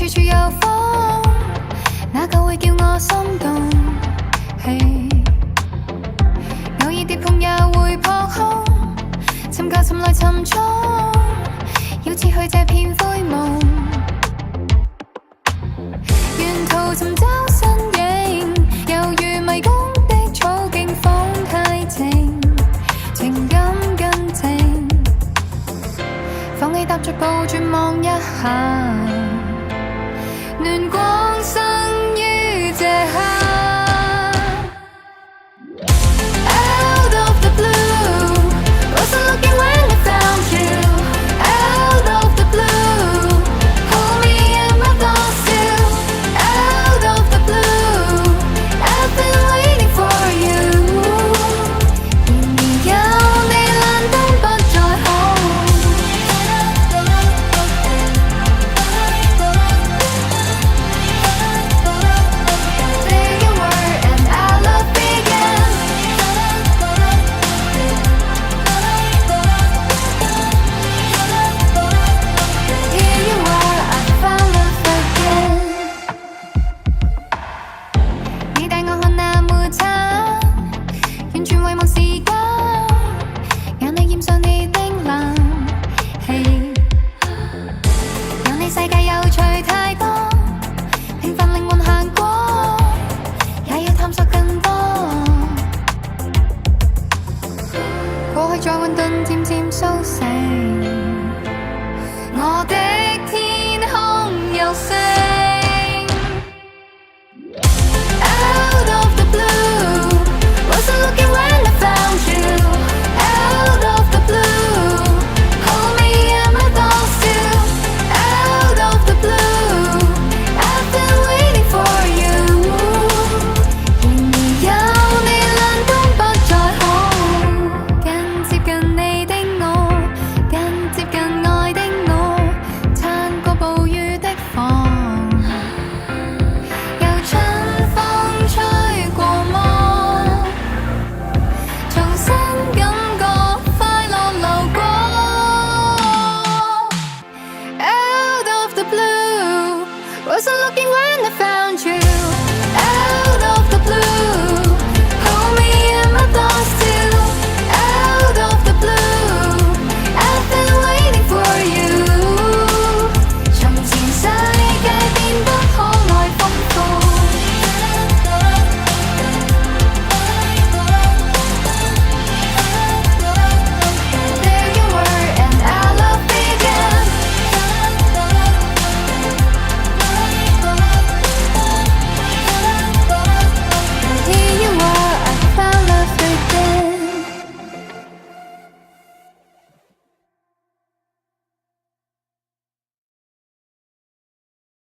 處處有風，那個會叫我心動。偶爾跌碰又會撲空，尋舊尋來尋蹤，要撤去這片灰夢。沿途尋找身影，猶如迷宮的草徑，風太靜，情感更靜。放棄踏着步，轉望一下，暖光生於這刻。Out of the blue, wasn't looking when I found you. Out of the blue, hold me in my thoughts too. Out of the blue, I've been waiting for you. 然而有你冷冬不再好。Say a word and our love began. Here you are, I found love again. 你帶我看那抹茶，完全遺忘時間，眼裏染上你的冷氣。有你世界有趣太多，平凡靈魂行過，也要探索更多。過去再混沌漸漸甦醒，我的天空有星。Out of the blue, wasn't looking when I found you. Out of the blue, hold me in my thoughts too. Out of the blue, I've been waiting for you. 然而有你冷冬不再好，更接近你的我，更接近愛的我，撐過暴雨的房。由春風吹過麼，重新感覺快樂流過。Out of the blue, wasn't looking when I found you.